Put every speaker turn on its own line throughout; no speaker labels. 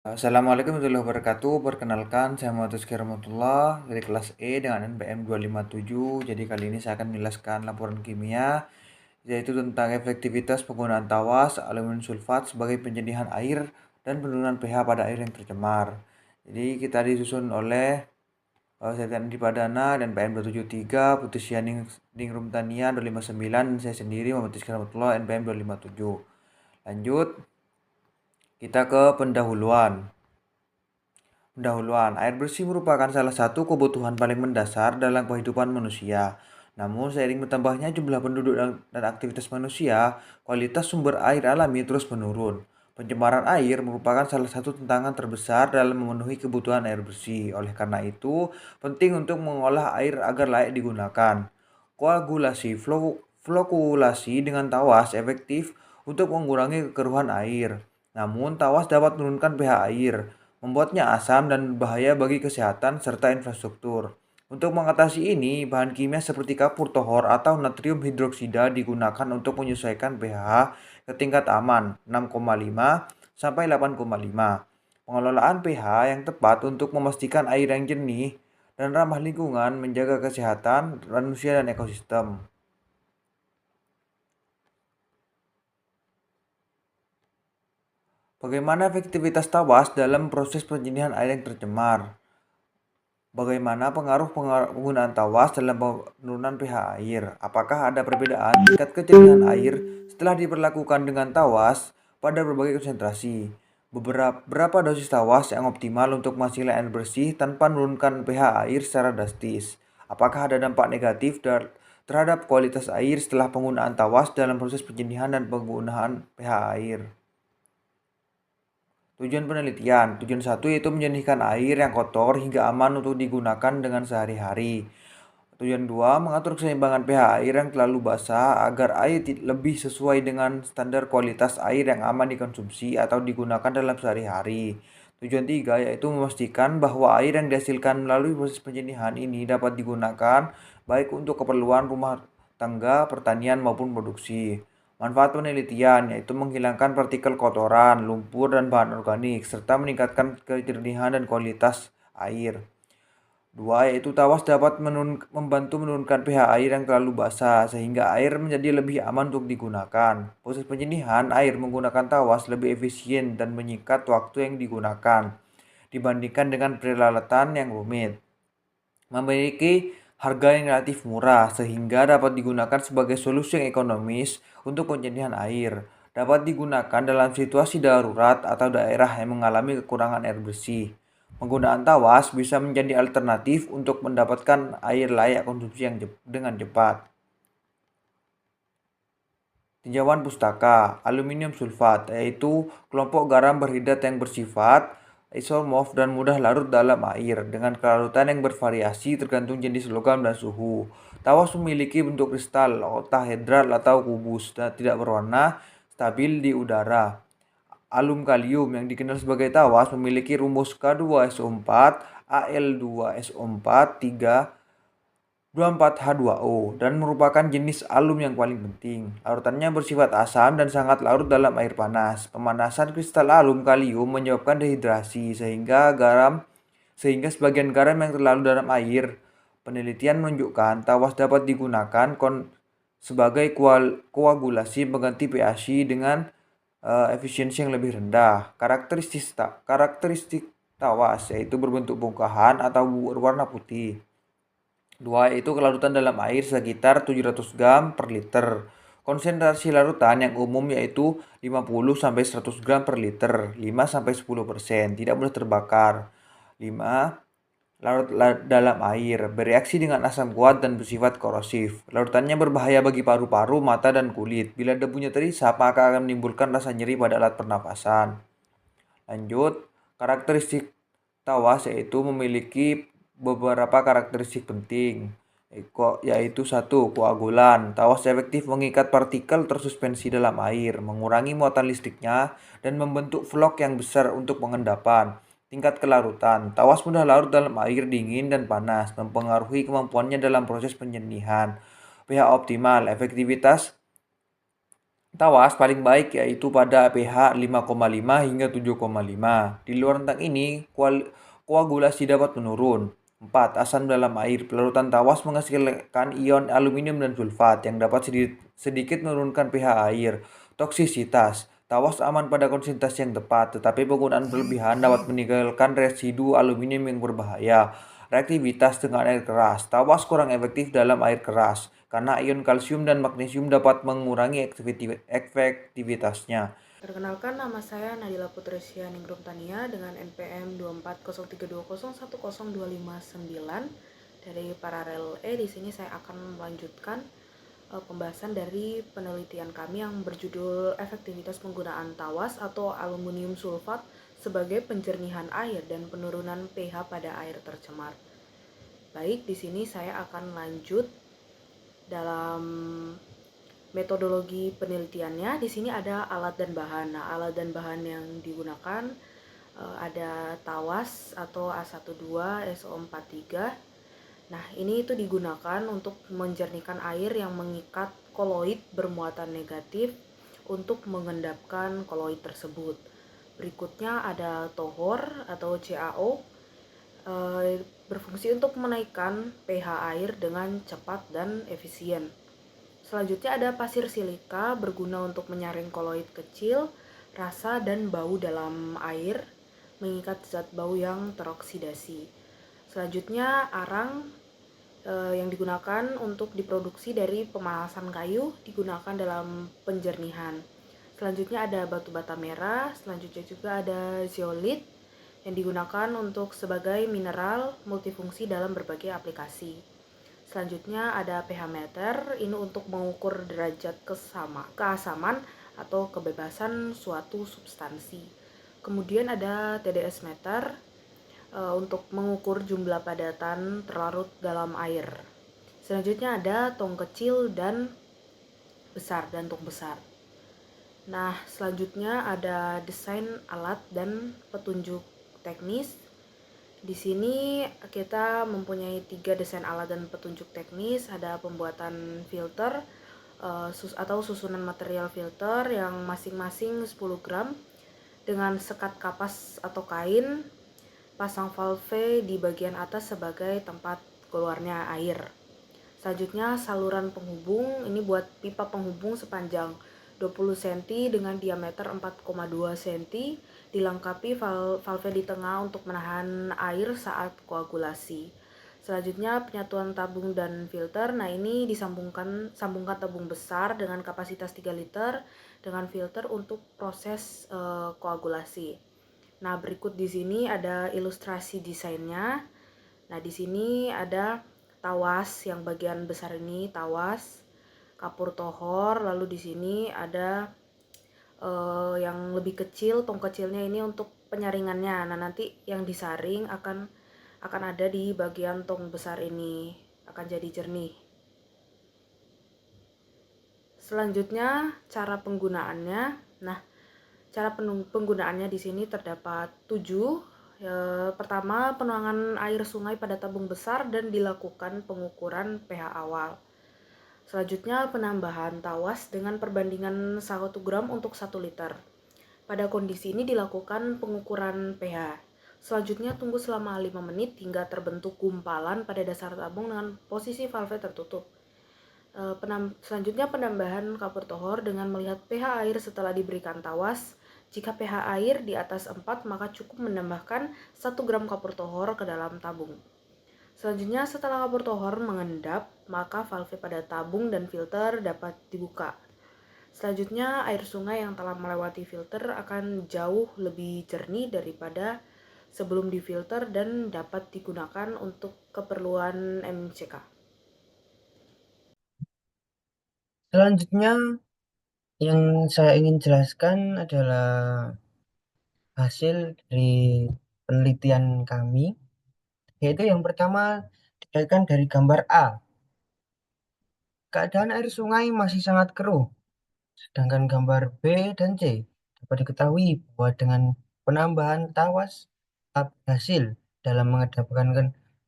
Assalamualaikum warahmatullahi wabarakatuh. Perkenalkan, saya Muhammad Rizky Rahmatullah dari kelas E dengan NPM 257. Jadi kali ini saya akan menjelaskan laporan kimia, yaitu tentang efektivitas penggunaan tawas aluminium sulfat sebagai penyedihan air dan penurunan pH pada air yang tercemar. Jadi kita disusun oleh Setian Andi Padana dan PM 273, Putri Sianing Ningrum Tania 259, dan saya sendiri Muhammad Rizky Rahmatullah NPM 257. Lanjut, kita ke pendahuluan. Air bersih merupakan salah satu kebutuhan paling mendasar dalam kehidupan manusia. Namun, seiring bertambahnya jumlah penduduk dan aktivitas manusia, kualitas sumber air alami terus menurun. Pencemaran air merupakan salah satu tantangan terbesar dalam memenuhi kebutuhan air bersih. Oleh karena itu, penting untuk mengolah air agar layak digunakan. Koagulasi flokulasi dengan tawas efektif untuk mengurangi kekeruhan air. Namun, tawas dapat menurunkan pH air, membuatnya asam dan berbahaya bagi kesehatan serta infrastruktur. Untuk mengatasi ini, bahan kimia seperti kapur tohor atau natrium hidroksida digunakan untuk menyesuaikan pH ke tingkat aman 6,5 sampai 8,5. Pengelolaan pH yang tepat untuk memastikan air yang jernih dan ramah lingkungan menjaga kesehatan manusia dan ekosistem. Bagaimana efektivitas tawas dalam proses penyedihan air yang tercemar? Bagaimana pengaruh penggunaan tawas dalam penurunan pH air? Apakah ada perbedaan tingkat kejernihan air setelah diperlakukan dengan tawas pada berbagai konsentrasi? Berapa dosis tawas yang optimal untuk menghasilkan air bersih tanpa menurunkan pH air secara drastis? Apakah ada dampak negatif terhadap kualitas air setelah penggunaan tawas dalam proses penyedihan dan penggunaan pH air? Tujuan penelitian. Tujuan satu yaitu menjernihkan air yang kotor hingga aman untuk digunakan dengan sehari-hari. Tujuan dua, mengatur keseimbangan pH air yang terlalu basah agar air lebih sesuai dengan standar kualitas air yang aman dikonsumsi atau digunakan dalam sehari-hari. Tujuan tiga yaitu memastikan bahwa air yang dihasilkan melalui proses penjernihan ini dapat digunakan baik untuk keperluan rumah tangga, pertanian maupun produksi. Manfaat penelitian yaitu menghilangkan partikel kotoran, lumpur, dan bahan organik, serta meningkatkan kejernihan dan kualitas air. Dua, yaitu tawas dapat membantu menurunkan pH air yang terlalu basah, sehingga air menjadi lebih aman untuk digunakan. Proses penyedihan air menggunakan tawas lebih efisien dan menyingkat waktu yang digunakan dibandingkan dengan peralatan yang rumit. Memiliki harga yang relatif murah sehingga dapat digunakan sebagai solusi yang ekonomis untuk penyediaan air. Dapat digunakan dalam situasi darurat atau daerah yang mengalami kekurangan air bersih. Penggunaan tawas bisa menjadi alternatif untuk mendapatkan air layak konsumsi dengan cepat. Tinjauan pustaka, aluminium sulfat, yaitu kelompok garam berhidrat yang bersifat isomorf dan mudah larut dalam air dengan kelarutan yang bervariasi tergantung jenis logam dan suhu. Tawas memiliki bentuk kristal, oktahedral atau kubus dan tidak berwarna, stabil di udara. Alum kalium yang dikenal sebagai tawas memiliki rumus K2SO4, Al2SO4, 3 24H2O dan merupakan jenis alum yang paling penting. Larutannya bersifat asam dan sangat larut dalam air panas. Pemanasan kristal alum kalium menyebabkan dehidrasi sehingga sebagian garam yang terlalu dalam air. Penelitian menunjukkan tawas dapat digunakan sebagai koagulasi pengganti PAC dengan efisiensi yang lebih rendah. Karakteristik tawas yaitu berbentuk bongkahan atau berwarna putih. Dua, yaitu kelarutan dalam air sekitar 700 gram per liter. Konsentrasi larutan yang umum yaitu 50-100 gram per liter, 5-10%, tidak mudah terbakar. 5. Larut dalam air, bereaksi dengan asam kuat dan bersifat korosif. Larutannya berbahaya bagi paru-paru, mata, dan kulit. Bila debunya terisap, maka akan menimbulkan rasa nyeri pada alat pernapasan. Lanjut, karakteristik tawas yaitu memiliki beberapa karakteristik penting, yaitu satu, koagulan. Tawas efektif mengikat partikel tersuspensi dalam air, mengurangi muatan listriknya, dan membentuk vlog yang besar untuk pengendapan. Tingkat kelarutan. Tawas mudah larut dalam air dingin dan panas, mempengaruhi kemampuannya dalam proses penyernihan. pH optimal, efektivitas Tawas paling baik yaitu pada pH 5,5 hingga 7,5. Di luar rentang ini, koagulasi dapat menurun. 4. Asam dalam air. Pelarutan tawas menghasilkan ion aluminium dan sulfat yang dapat sedikit menurunkan pH air. Toksisitas. Tawas aman pada konsentrasi yang tepat, tetapi penggunaan berlebihan dapat meninggalkan residu aluminium yang berbahaya. Reaktivitas dengan air keras. Tawas kurang efektif dalam air keras karena ion kalsium dan magnesium dapat mengurangi efektivitasnya.
Perkenalkan, nama saya Nadila Putresia Ningrum Tania dengan NPM 24032010259 dari Paralel E. Di sini saya akan melanjutkan pembahasan dari penelitian kami yang berjudul efektivitas penggunaan tawas atau aluminium sulfat sebagai penjernihan air dan penurunan pH pada air tercemar. Baik, di sini saya akan lanjut dalam metodologi penelitiannya. Di sini ada alat dan bahan. Nah, alat dan bahan yang digunakan ada tawas atau A12SO43. Nah, ini itu digunakan untuk menjernihkan air yang mengikat koloid bermuatan negatif untuk mengendapkan koloid tersebut. Berikutnya ada tohor atau CaO, berfungsi untuk menaikkan pH air dengan cepat dan efisien. Selanjutnya ada pasir silika, berguna untuk menyaring koloid kecil, rasa dan bau dalam air, mengikat zat bau yang teroksidasi. Selanjutnya arang, yang digunakan untuk diproduksi dari pemalasan kayu, digunakan dalam penjernihan. Selanjutnya ada batu bata merah, selanjutnya juga ada zeolit yang digunakan untuk sebagai mineral multifungsi dalam berbagai aplikasi. Selanjutnya ada pH meter, ini untuk mengukur derajat keasaman atau kebebasan suatu substansi. Kemudian ada TDS meter, untuk mengukur jumlah padatan terlarut dalam air. Selanjutnya ada tong kecil dan besar dan tong besar. Nah, selanjutnya ada desain alat dan petunjuk teknis. Di sini kita mempunyai 3 desain alat dan petunjuk teknis. Ada pembuatan filter atau susunan material filter yang masing-masing 10 gram dengan sekat kapas atau kain, pasang valve di bagian atas sebagai tempat keluarnya air. Selanjutnya saluran penghubung, ini buat pipa penghubung sepanjang 20 cm dengan diameter 4,2 cm, dilengkapi valve di tengah untuk menahan air saat koagulasi. Selanjutnya penyatuan tabung dan filter. Nah, ini sambungkan tabung besar dengan kapasitas 3 liter dengan filter untuk proses koagulasi. Nah, berikut di sini ada ilustrasi desainnya. Nah, di sini ada tawas yang bagian besar ini tawas, kapur tohor, lalu di sini ada yang lebih kecil, tong kecilnya ini untuk penyaringannya. Nah, nanti yang disaring akan ada di bagian tong besar ini, akan jadi jernih. Selanjutnya cara penggunaannya. Nah, cara penggunaannya di sini terdapat 7. Pertama, penuangan air sungai pada tabung besar dan dilakukan pengukuran pH awal. Selanjutnya, penambahan tawas dengan perbandingan 1 gram untuk 1 liter. Pada kondisi ini dilakukan pengukuran pH. Selanjutnya, tunggu selama 5 menit hingga terbentuk gumpalan pada dasar tabung dengan posisi valve tertutup. Selanjutnya penambahan kapur tohor dengan melihat pH air setelah diberikan tawas. Jika pH air di atas 4, maka cukup menambahkan 1 gram kapur tohor ke dalam tabung. Selanjutnya setelah kapur tohor mengendap, maka valve pada tabung dan filter dapat dibuka. Selanjutnya air sungai yang telah melewati filter akan jauh lebih jernih daripada sebelum difilter dan dapat digunakan untuk keperluan MCK.
Selanjutnya, yang saya ingin jelaskan adalah hasil dari penelitian kami, yaitu yang pertama dilihatkan dari gambar A. Keadaan air sungai masih sangat keruh, sedangkan gambar B dan C dapat diketahui bahwa dengan penambahan tawas tetap berhasil dalam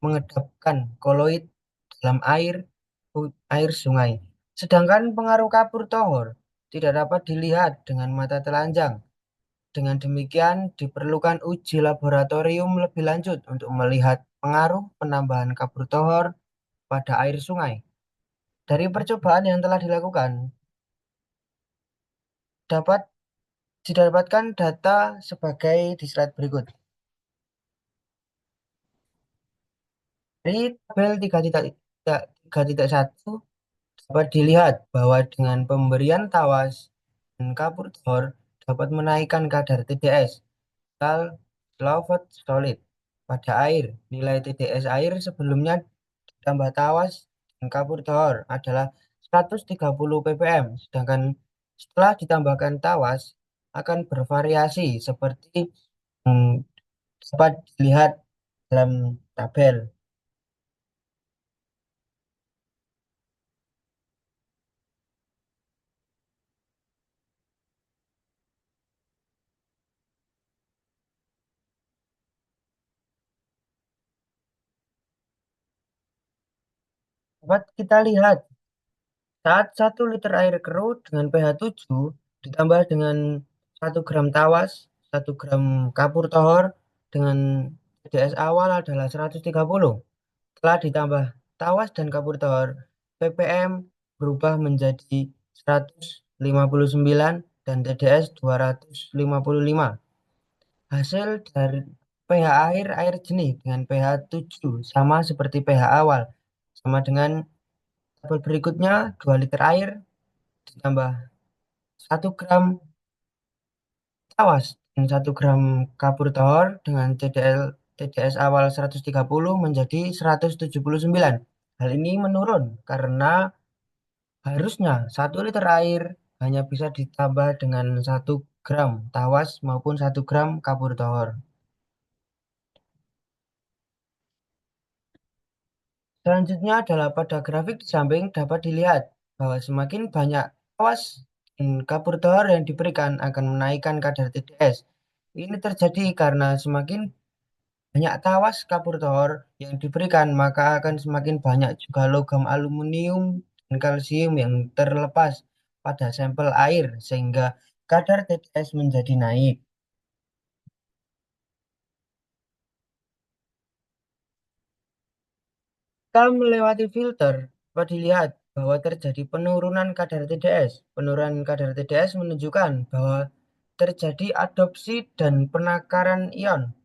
mengedapkan koloid dalam air sungai. Sedangkan pengaruh kapur tohor tidak dapat dilihat dengan mata telanjang. Dengan demikian, diperlukan uji laboratorium lebih lanjut untuk melihat pengaruh penambahan kabur tohor pada air sungai. Dari percobaan yang telah dilakukan, dapat didapatkan data sebagai di slide berikut. Dari tabel 3.1 dapat dilihat bahwa dengan pemberian tawas dan kapur tohor dapat menaikkan kadar TDS atau Lovett solid pada air. Nilai TDS air sebelumnya ditambah tawas dan kapur tohor adalah 130 ppm, sedangkan setelah ditambahkan tawas akan bervariasi seperti hmm, dapat dilihat dalam tabel. Dapat kita lihat saat 1 liter air keruh dengan pH 7 ditambah dengan 1 gram tawas, 1 gram kapur tohor dengan TDS awal adalah 130. Setelah ditambah tawas dan kapur tohor, ppm berubah menjadi 159 dan TDS 255. Hasil dari pH air jernih dengan pH 7 sama seperti pH awal. Sama dengan tabel berikutnya, 2 liter air ditambah 1 gram tawas dan 1 gram kapur tohor dengan TDS awal 130 menjadi 179. Hal ini menurun karena harusnya 1 liter air hanya bisa ditambah dengan 1 gram tawas maupun 1 gram kapur tohor. Selanjutnya adalah pada grafik di samping dapat dilihat bahwa semakin banyak tawas dan kapur tohor yang diberikan akan menaikkan kadar TDS. Ini terjadi karena semakin banyak tawas kapur tohor yang diberikan, maka akan semakin banyak juga logam aluminium dan kalsium yang terlepas pada sampel air, sehingga kadar TDS menjadi naik. Jika melewati filter, dapat dilihat bahwa terjadi penurunan kadar TDS. Penurunan kadar TDS menunjukkan bahwa terjadi adopsi dan penakaran ion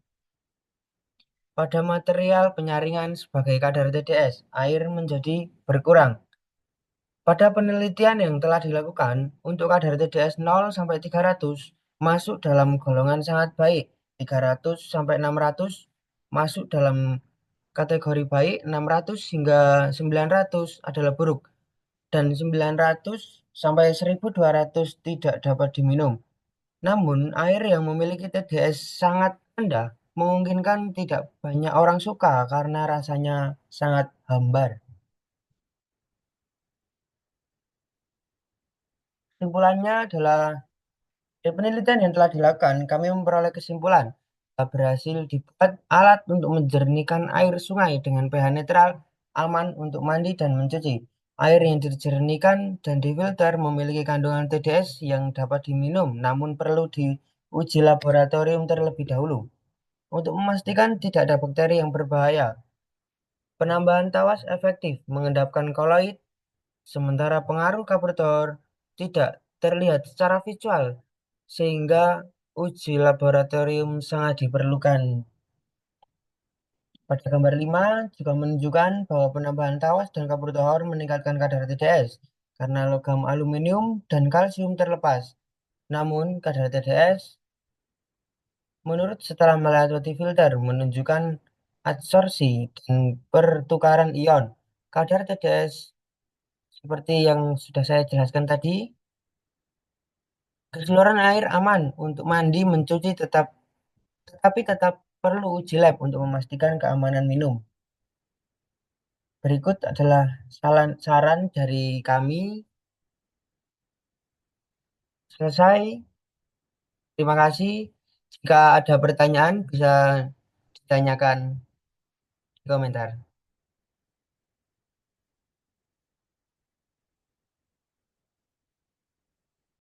pada material penyaringan sebagai kadar TDS. Air menjadi berkurang. Pada penelitian yang telah dilakukan, untuk kadar TDS 0 sampai 300 masuk dalam golongan sangat baik, 300 sampai 600 masuk dalam kategori baik, 600 hingga 900 adalah buruk, dan 900 sampai 1200 tidak dapat diminum. Namun, air yang memiliki TDS sangat rendah memungkinkan tidak banyak orang suka karena rasanya sangat hambar. Kesimpulannya adalah dari penelitian yang telah dilakukan, kami memperoleh kesimpulan bahwa berhasil dibuat alat untuk menjernihkan air sungai dengan pH netral, aman untuk mandi dan mencuci. Air yang dijernihkan dan difilter memiliki kandungan TDS yang dapat diminum, namun perlu diuji laboratorium terlebih dahulu untuk memastikan tidak ada bakteri yang berbahaya. Penambahan tawas efektif mengendapkan koloid, sementara pengaruh kapretor tidak terlihat secara visual, sehingga uji laboratorium sangat diperlukan. Pada gambar 5 juga menunjukkan bahwa penambahan tawas dan kapur tohor meningkatkan kadar TDS karena logam aluminium dan kalsium terlepas. Namun, kadar TDS menurut setelah melewati filter menunjukkan adsorpsi dan pertukaran ion. Kadar TDS seperti yang sudah saya jelaskan tadi, keseluruhan air aman untuk mandi, mencuci tetapi tetap perlu uji lab untuk memastikan keamanan minum. Berikut adalah saran dari kami. Selesai. Terima kasih. Jika ada pertanyaan bisa ditanyakan di komentar.